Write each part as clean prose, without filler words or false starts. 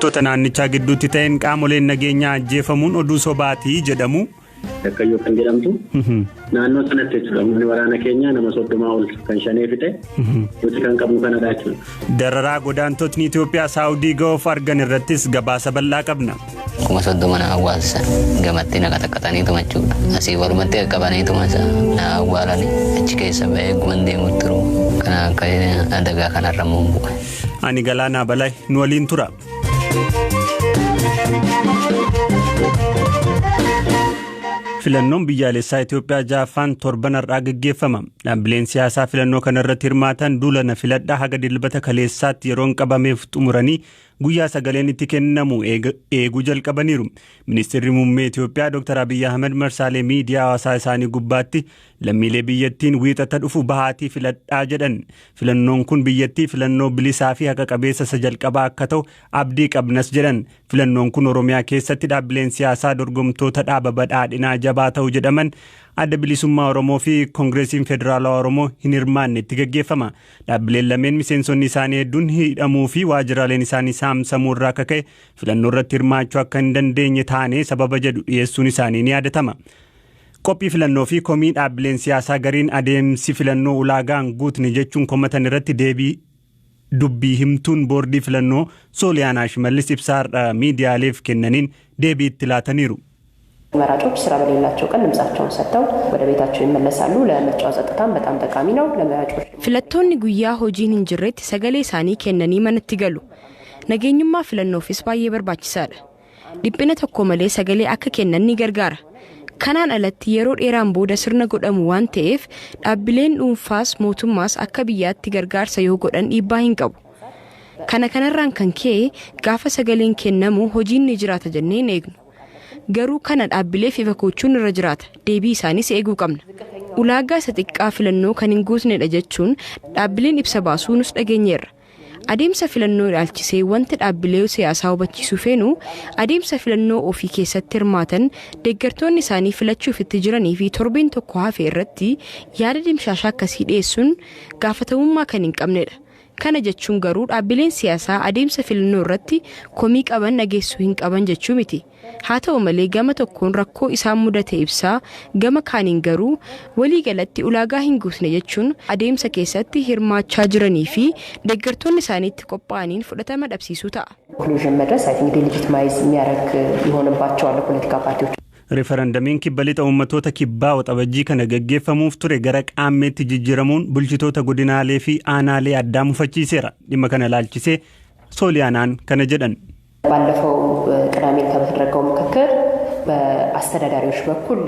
Toota naannichaa gidduutti ta'een qaamoleen nageenyaa ajjeefamuun oduu sobaatii jedhamu. Dakkayyoo kan jedhamtu naannoo sanatti jechuudha. Humni waraana keenyaa nama 30 ol kan shanee fixe nuti kan qabnu kanadha jechuudha. Dararaa godaantotni Itoophiyaa Saawudii ga'uuf argan irrattis gabaasa bal'aa qabna. Kuma 30 na awwaalsan gamatti na qaxaqatanii tumachuudha. Asii walumatti qabanii tumasa na awwaalanii achi keessa ba'ee guman deemuu turu. Kana akka adagaa kanarra muumbu'e. Ani Galaanaa Balaa nu waliin tura. Filannoon biyyaalessaa Itoophiyaa Jaaffaan torban har'aa gaggeeffama. Dhaabbileen siyaasaa filannoo kanarratti hirmaatan duula filadhaa haga dilbata kaleessaatti yeroon qabameef xumuranii guyyaa sagaleen itti kennamu eeguu jalqabaniiru. Ministeerri muummee Itoophiyaa Dr. Abiyyi Ahmed marsaalee miidiyaa hawaasaa isaanii gubbaatti lammiilee biyyattiin wiixata dhufu bahaatii filadhaa jedhan. Filannoon kun biyyattii filannoo bilisaa fi haqa qabeessa isa jalqabaa akka ta'u abdii qabnas jedhan. Filannoon kun Oromiyaa keessatti dhaabbileen siyaasaa dorgomtoota dhaaba badhaadhinaa jabaa ta'u jedhaman adda bilisummaa Oromoo fi Koongireesiin Federaalawaa Oromoo hin hirmaanne itti gaggeeffama. Dhaabbileen lameen miseensonni isaanii hedduun hidhamuu fi waajjiraaleen isaanii saamsamuu irraa akka ka'e filannoo irratti hirmaachuu akka hin dandeenye taane sababa jedhu dhiyeessuun isaanii ni yaadatama. Qophii filannoo fi komii dhaabbileen siyaasaa gariin adeemsi filannoo ulaagaan guutne jechuun komatan irratti deebii dubbii himtuun boordii filannoo Sooliyaanaa Shimallis ibsaarra miidiyaaleef kennaniin deebii itti laataniiru. መራጮች ስራ በሌላቸው ቀን ድምጻቸውን ሰጥተው ወደ ቤታቸው ይመለሳሉ። ለምርጫው ጸጥታም በጣም ጠቃሚ ነው። ለመራጮች filattoonni guyyaa hojiin hin jirretti sagalee isaanii kennanii manatti galu. Nageenyummaa filannoofiis baay'ee barbaachisaadha. Dhiphina tokko malee sagalee akka kennan ni gargaara. Kanaan alatti yeroo dheeraan booda sirna godhamu waan ta'eef dhaabbileen dhuunfaas mootummaas akka biyyaatti gargaarsa yoo godhan dhiibbaa hin qabu. Kanarraan kan ka'e gaafa sagaleen kennamu hojiin ni jiraata jennee eegnu. Garuu kana dhaabbilee fi fakkochuun irra jiraata. Deebii isaaniis eeguu qabna. Ulaagaa isa xiqqaa filannoo kan hin guutnedha jechuun dhaabbileen ibsa baasuu nus dhageenyeerra. Adeemsa filannoo ilaalchisee wanti dhaabbilee siyaasaa hubachiisuu feenu adeemsa filannoo ofii keessatti hirmaatan deeggartoonni isaanii filachuuf itti jiranii fi torbeen tokko hafe irratti yaada dimshaashaa akkasii dhiyeessuun gaafatamummaa kan hin qabnedha. Kana jechuun garuu dhaabbileen siyaasaa adeemsa filannoo irratti komii qaban dhageessuu hin qaban jechuu miti. Haa ta'u malee gama tokkoon rakkoo isaan mudate ibsaa gama kaaniin garuu waliigalatti ulaagaa hin guutne jechuun adeemsa keessatti hirmaachaa jiranii fi deeggartoonni isaaniitti qophaa'aniin fudhatama dhabsiisuu ta'a. ኮንክሉዥን መድረስ አይ ቲንክ ዲሌጂቲማይዝ የሚያደርግ ይሆንባቸዋል ፖለቲካ ፓርቲዎች Referendamiin kibba lixa uummattoota kibbaa waxabajjii kana gaggeeffamuuf ture gara qaammeetti jijjiiramuun bulchitoota godinaalee fi aanaalee addaa mufachiiseera. Dhimma kana ilaalchisee Sooliyaanaan kana jedhan. ባለፈው ቅዳሜ ከተደረገው ምክክር በአስተዳዳሪዎች በኩል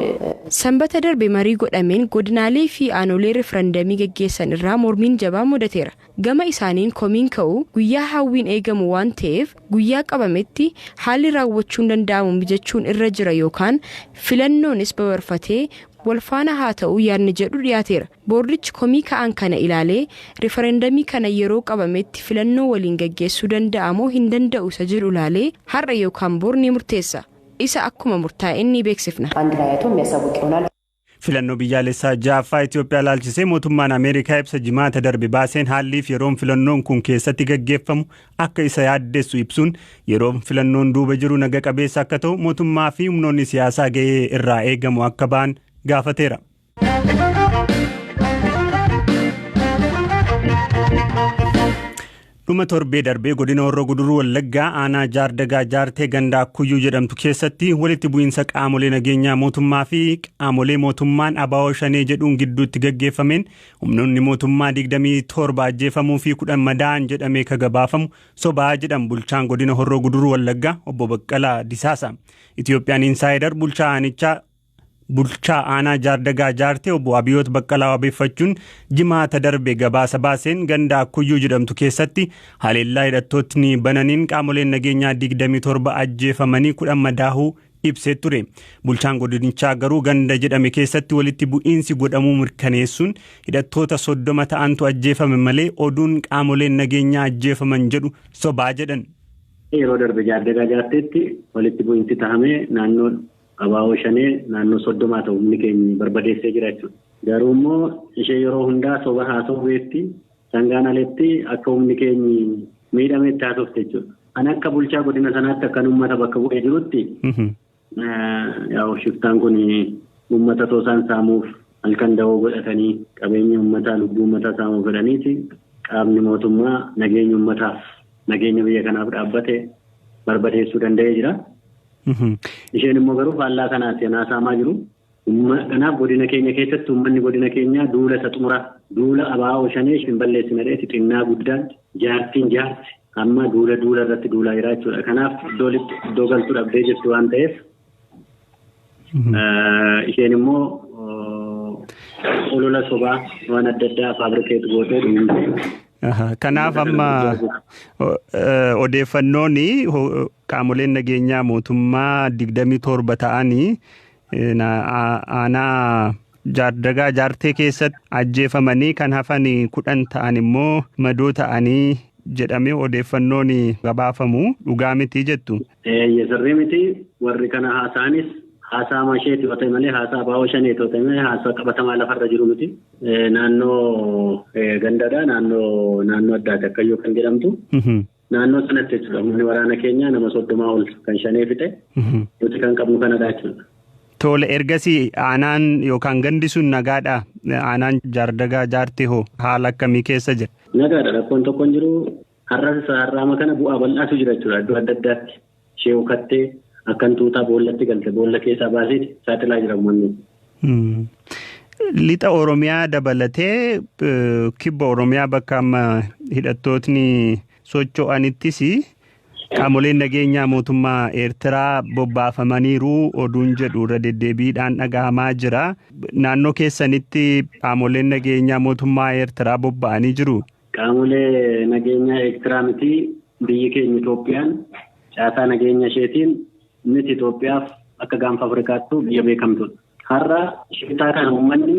Sanbata darbe marii godhameen godinaalee fi aanolee referendamii gaggeessan irraa mormiin jabaa mudateera. Gama isaaniin komiin ka'u guyyaa hawwiin eegamu waan ta'eef guyyaa qabametti haalli raawwachuun danda'amu mijachuun irra jira yookaan filannoonis babarfatee walfaana haa ta'u yaadni jedhu dhiyaateera. Boordichi komii ka'an kana ilaalee referendamii kana yeroo qabametti filannoo waliin gaggeessuu danda'amoo hin danda'u isa jedhu ilaalee har'a yookaan bor ni murteessa. Isa akkuma murtaa'e ni beeksifna. አንድ ላይ አይቶ የሚያሳውቅ ይሆናል። Filannoo biyyaalessaa Jaaffaa Itoophiyaa ilaalchisee mootummaan Ameerikaa ibsa jimaata darbe baaseen haalliif yeroon filannoon kun keessatti gaggeeffamu akka isa yaaddeessu ibsuun yeroon filannoon duuba jiru naga qabeessa akka ta'u mootummaa fi humnoonni siyaasaa ga'ee irraa eegamu akka ba'an gaafateera. Dhuma torbee darbee godina Horroo Guduruu Wallaggaa aanaa Jaardagaa Jaartee gandaa Kuyyuu jedhamtu keessatti walitti bu'iinsa qaamolee nageenyaa mootummaa fi qaamolee mootummaan abaa'oo shanee jedhuun gidduutti gaggeeffameen humnoonni mootummaa 27 ajjeefamuu fi 10 madaa'an jedhamee kagabaafamu sobaa jedhan bulchaan godina Horroo Guduruu Wallaggaa obbo Baqqalaa Disaasa. Itiyoophiyaan Insaayidar bulchaa aanaa Jaardagaa Jaartee obbo Abiyoot Baqqalaa wabeeffachuun jimaata darbe gabaasa baaseen gandaa Kuyyuu jedhamtu keessatti haleellaa hidhattootni bananiin qaamoleen nageenyaa 27 ajjeefamanii 10 madaa'uu ibsee ture. Bulchaan godinichaa garuu ganda jedhame keessatti walitti bu'iinsi godhamuu mirkaneessuun hidhattoota 30 ta'antu ajjeefame malee oduun qaamoleen nageenyaa ajjeefaman jedhu sobaa jedhan. Yeroo darbe Jaardagaa Jaarteetti walitti bu'iinsi tahamee naannoo abaa'oo shanee naannoo 30 ta'u humni keenya barbadeessee jira jechuudha. Garuu immoo ishee yeroo hundaa soba haasofeetti sangaan aletti akka humni keenya miidhameetti haasofte jechuudha. an akka bulchaa godina sanaatti akkan uummata bakka bu'ee jirutti yaa'u shiftaan kun uummata toosaan saamuuf halkan dawoo godhatanii qabeenya uummataa lubbuu uummataa saamuuf godhaniiti qaamni mootummaa nageenya uummataaf nageenya biyya kanaaf dhaabbate barbadeessuu danda'ee jira. Isheen immoo garuu faallaa kanaatti anaa saamaa jiru. Kanaaf godina keenya keessatti uummanni godina keenyaa duula isa xumuraa duula abaa'oo shanee isheen balleessina dheeti xinnaa guddaan jaartiin jaarti amma duula irratti duulaa jira jechuudha. Kanaaf iddoo galtuu dhabdee jirtu waan ta'eef isheen immoo olola sobaa waan adda addaa faabrikeet gootee dhuunfee. Kanaaf amma odeeffannoon qaamoleen nageenyaa mootummaa 27 ta'anii aanaa jaardagaa jaartee keessatti ajjeefamanii kan hafan 10 ta'an immoo madoo ta'anii jedhamee odeeffannoon gabaafamu dhugaa miti jettu. Sirrii miti warri kana haasa'anis haasaa masheeti yoo ta'e malee haasaa baa'oo shaneeti yoo ta'e malee haasaa qabatamaa lafarra jiru miti. Naannoo gandadha naannoo addaati akkayyoo kan jedhamtu. Naannoo sanatti jechuudha humni waraana keenyaa nama 30 ol kan shanee fixe nuti kan qabnu kanadha jechuudha. Tole ergasii aanaan yookaan gandi sun nagaadha aanaan jaardagaa jaartee hoo haala akkamii keessa jira? Nagaadha rakkoon tokko hin jiru har'aama kana bu'aa bal'aatu jira jechuudha iddoo adda addaatti ishee ukattee akkan tuutaa boollatti galte boolla keessaa baaseeti saaxilaa jira uummanni. Lixa Oromiyaa dabalatee kibba Oromiyaa bakka amma hidhattootni socho'anittis qaamoleen nageenyaa mootummaa Eertiraa bobbaafamaniiru oduun jedhu irra deddeebiidhaan dhagahamaa jira. Naannoo keessanitti qaamoleen nageenyaa mootummaa Eertiraa bobba'anii jiru. Qaamolee nageenyaa Eertiraa miti biyyi keenya Itoophiyaan caasaa nageenya isheetiin miti Itoophiyaaf akka gaanfa Afrikaattuu biyya beekamtudha. Har'a shiftaa kana uummanni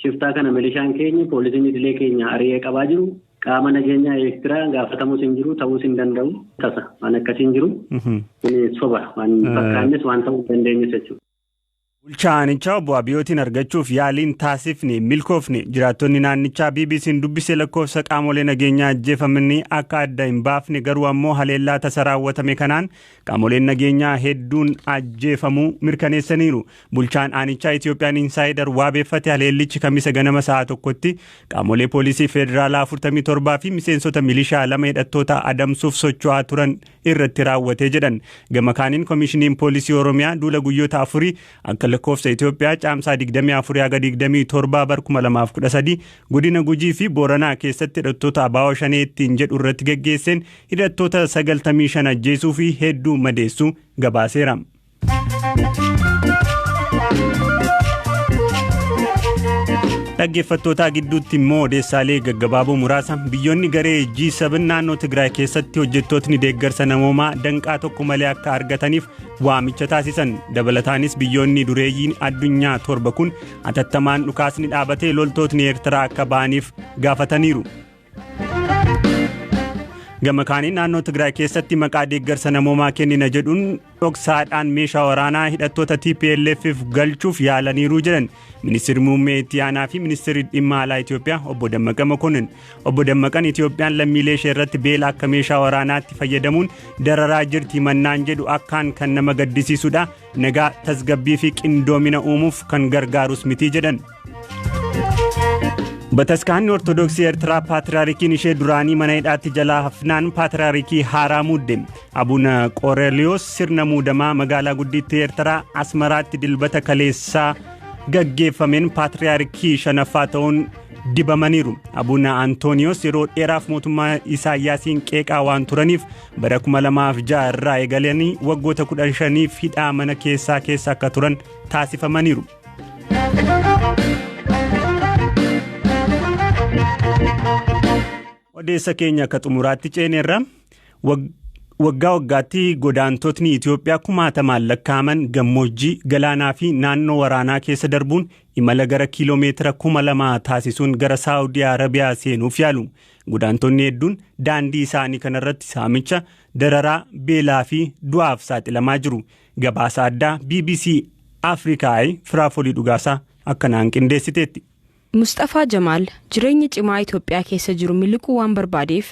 shiftaa kana milishaan keenya poolisiin idilee keenya ari'ee qabaa jiru. Qaama nageenyaa Eertiraa gaafatamus hin jiru ta'uus hin danda'u tasa waan akkasii hin jiru. Kun soba waan fakkaannes waan ta'uu dandeenyus jechuudha. Bulchaa aanichaa obbo Abiyootiin argachuuf yaaliin taasifne milkoofne jiraattonni naannichaa BBC'n dubbise lakkoofsa qaamolee nageenyaa ajjeefamanii akka adda hin baafne garuu ammoo haleellaa tasa raawwatame kanaan qaamoleen nageenyaa hedduun ajjeefamuu mirkaneessaniiru. Bulchaan aanichaa Itoophiyaan Insaayidar waabeeffate haleellichi kamisa ganama sa'a tokkotti qaamolee poolisii federaalaa 47 fi miseensota milishaa 2 hidhattoota adamsuuf socho'aa turan irratti raawwate jedhan. Gama kaaniin koomishiniin poolisii Oromiyaa duula guyyoota 4 akka lakkoofsa Itoophiyaa caamsaa 24 haga 27 bara 2013 godina Gujii fi Booranaa keessatti hidhattoota abaa'oo shanee ittiin jedhu irratti geggeesseen hidhattoota 95 ajjeesuu fi hedduu madeessuu gabaaseera. Dhaggeeffattoota gidduutti immoo odeessaalee gaggabaaboo muraasa biyyoonni garee G7 naannoo Tigraay keessatti hojjettootni deeggarsa namoomaa danqaa tokko malee akka argataniif waamicha taasisan. Dabalataanis biyyoonni dureeyyiin addunyaa 7 kun atattamaan dhukaasni dhaabatee loltootni Eertiraa akka ba'aniif gaafataniiru. Gama kaaniin naannoo Tigraay keessatti maqaa deeggarsa namoomaa kennina jedhuun dhoksaadhaan meeshaa waraanaa hidhattoota TPLF'if galchuuf yaalaniiru jedhan Ministeerri Muummee Itti Aanaa fi Ministeerri Dhimma Alaa Itoophiyaa obbo Dammaqa Mokonnin. Obbo Dammaqaan Itoophiyaan lammiilee ishee irratti beela akka meeshaa waraanaatti fayyadamuun dararaa jirti mannaan jedhu akkaan kan nama gaddisiisudha. Nagaa tasgabbii fi qindoomina uumuuf kan gargaarus miti jedhan. Bataskaanni Ortodoksii Eertiraa Paatriyaarikiin ishee duraanii mana hidhaatti jalaa hafnaan Paatriyaarikii haaraa muudde. Abuna Qooreliyoos sirna muudamaa magaalaa guddittii Eertiraa Asmaraatti dilbata kaleessaa gaggeeffameen Paatriyaarikii 5ffaa ta'uun dibamaniiru. Abuna Antooniyoos yeroo dheeraaf mootummaa Isaayyaasiin qeeqaa waan turaniif bara 2006 irraa eegalanii waggoota 15f hidhaa mana keessaa keessa akka turan taasifamaniiru. Odeessa keenya akka xumuraatti ceeneerra waggaa waggaatti godaantotni Itoophiyaa 1000 lakkaa'aman gammoojjii galaanaa fi naannoo waraanaa keessa darbuun imala gara kiiloomeetira 2000 taasisuun gara Saawudii Arabiyaa seenuuf yaalu. Godaantonni hedduun daandii isaanii kanarratti saamicha, dararaa, beelaa fi du'aaf saaxilamaa jiru. Gabaasa addaa BBC Afrikaa Firaafolii Dhugaasaa akkanaan qindeessiteetti. Mustafaa Jamaal jireenya cimaa Itoophiyaa keessa jiru miliquu waan barbaadeef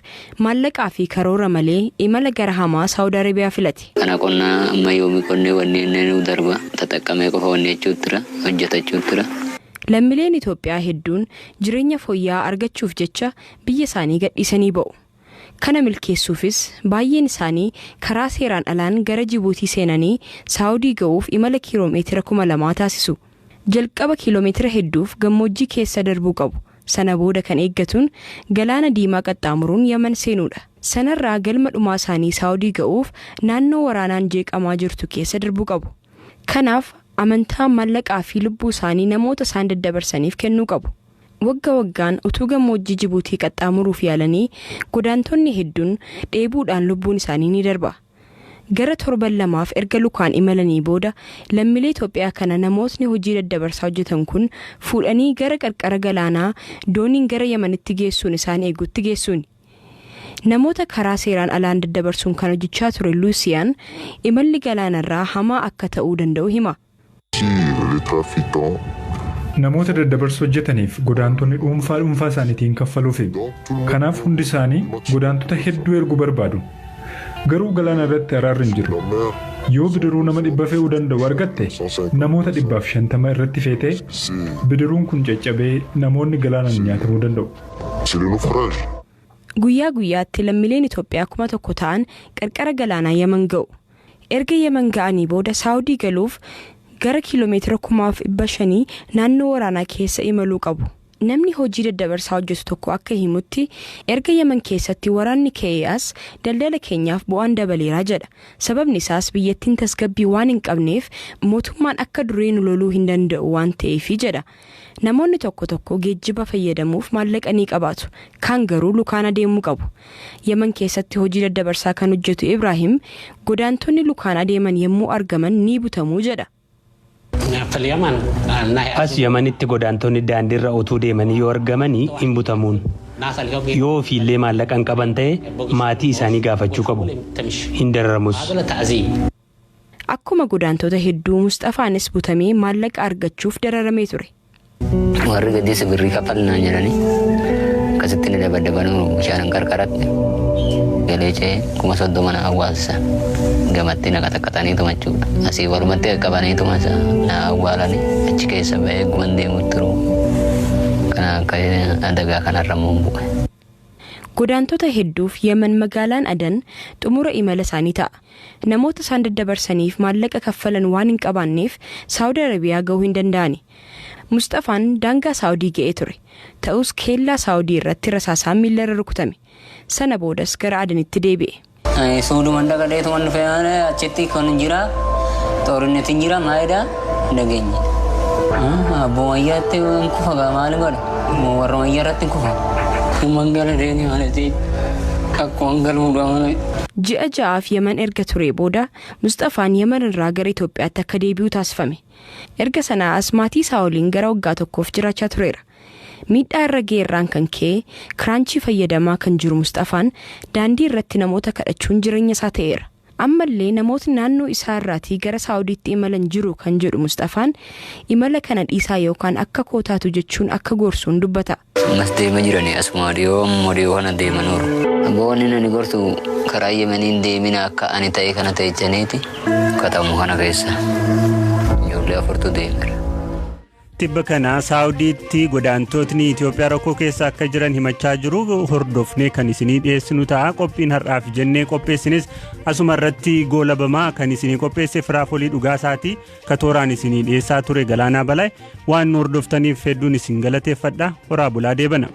maallaqaa fi karoora malee imala gara hamaa Saawud Arabiyaa filate. Kana qonnaa amma yoomii qonnee wanneen nu darba taxaqqamee qofa wanneechuuttira hojjetachuuttira. Lammiileen Itoophiyaa hedduun jireenya fooyya'aa argachuuf jecha biyya isaanii gadhiisanii ba'u. Kana milkeessuufis baay'een isaanii karaa seeraan alaan gara Jibuutii seenanii Saawudii ga'uuf imala kiiloomeetira 2000 taasisu. Jalqaba kiiloomeetira hedduuf gammoojjii keessa darbuu qabu. Sana booda kan eeggatuun galaana diimaa qaxxaamuruun Yaman seenuudha. Sanarraa galma dhumaa isaanii Saawudii ga'uuf naannoo waraanaan jeeqamaa jirtu keessa darbuu qabu. Kanaaf amantaa maallaqaa fi lubbuu isaanii namoota isaan daddabarsaniif kennuu qabu. Wagga waggaan utuu gammoojjii Jibuutii qaxxaamuruuf yaalanii godaantonni hedduun dheebuudhaan lubbuun isaanii ni darba. Gara 7 erga lukaan imalanii booda lammiilee Itoophiyaa kana namootni hojii daddabarsaa hojjetan kun fuudhanii gara qarqara galaanaa dooniin gara Yamanitti geessuun isaan eegutti geessuun. Namoota karaa seeraan alaan daddabarsuun kan hojjechaa ture Luusiyaan imalli galaanarraa hamaa akka ta'uu danda'u hima. Namoota daddabarsuu hojjetaniif godaantonni dhuunfaa isaaniitiin kaffaluuf. Kanaaf hundi isaanii godaantota hedduu erguu barbaadu. Garuu galaana irratti araarri hin jiru. Yoo bidiruu nama 100 fe'uu danda'u argatte namoota 150 irratti feetee bidiruun kun caccabee namoonni galaanaan nyaatamuu danda'u. Guyyaa guyyaatti lammiileen Itoophiyaa 1,000 ta'an qarqara galaanaa Yaman ga'u. Erga Yaman ga'anii booda Saawudii galuuf gara kiiloomeetira 500 naannoo waraanaa keessa imaluu qabu. Namni hojii daddabarsaa hojjetu tokko akka himutti erga Yaman keessatti waraanni ka'eas daldala keenyaaf bu'aan dabaleeraa jedha. Sababni isaas biyyattiin tasgabbii waan hin qabneef mootummaan akka duree nu loluu hin danda'u waan ta'eef jedha. Namoonni tokko geejjiba fayyadamuuf maallaqa ni qabaatu. Kaan garuu lukaan adeemuu qabu. Yaman keessatti hojii daddabarsaa kan hojjetu Ibraahim godaantonni lukaan adeeman yommuu argaman ni butamuu jedha. As Yamanitti godaantonni daandiirra utuu deemanii yoo argamanii hin butamuun. Yoo ofiillee maallaqan qaban ta'e maatii isaanii gaafachuu qabu. Hin dararamus. Akkuma godaantota hedduu Mustafaanis butamee maallaqa argachuuf dararamee ture. Warri gaddiisa birrii kaffalnaa jedhanii akkasitti ni dabadabanuu bishaan qarqaratti galee ce'ee 30,000 awwaalsa gamatti na qaxaqatanii tumachuudha. Asii walumatti qabanii tumasa na awwaalanii achi keessa ba'ee guman deemutti jiru. Kana akka adagaa kanarra muumbu'e. Godaantota hedduuf Yaman magaalaan Adan xumura imala isaanii ta'a. Namoota isaan daddabarsaniif maallaqa kaffalan waan hin qabaanneef Saawud Arabiyaa ga'uu hin danda'ani. Mustafaan daangaa Saawudii ga'ee ture. Ta'us keellaa Saawudii irratti rasaasaan miilarra rukutame. Sana boodas gara Adanitti deebi'e. Suuduman dhaqadheetu waan dhufee achitti kan jira xoorinnetti jira maayidaa dhageenye. Abboo wayyaatti kufa maali godhe warra wayyaa irratti kufa. Mangala deeni malati akkuma galmuudha malee. Ji'a 6 Yaman erga ture booda Mustafaan Yaman irraa gara Itoophiyaatti akka deebi'u taasifame. Erga sanaas maatii isaa waliin gara waggaa tokkoof jiraachaa tureera. Miidhaa irra geerraan kan ka'e kiraanchii fayyadamaa kan jiru Mustafaan daandii irratti namoota kadhachuun jireenya isaa ta'eera. Ammallee namoota naannoo isaa irraatii gara Saawudiitti imalan jiru kan jedhu Mustafaan imala kana dhiisaa yookaan akka kootaatu jechuun akka gorsuun dubbata. Mas deema jiranii asuma dhiyoo kana deemanuuru. Aboonni nani gortu karaa Yemeniin deemina akka ani ta'e kana ta'e janeeti katamu kana keessa ijoollee 4tu deemera. Tibba kana Saawudiitti godaantotni Itoophiyaa rakkoo keessa akka jiran himachaa jiru hordofnee kan isinii dhiyeessinu ta'a. Qophiin har'aaf jennee qopheessinis asuma irratti goolabamaa kan isinii qopheesse Firaafolii Dhugaasaati. Katooraan isinii dhiyeessaa ture Galaanaa Balaa. Waan nu hordoftaniif hedduun isin galateeffadha. Horaa bulaa deebana.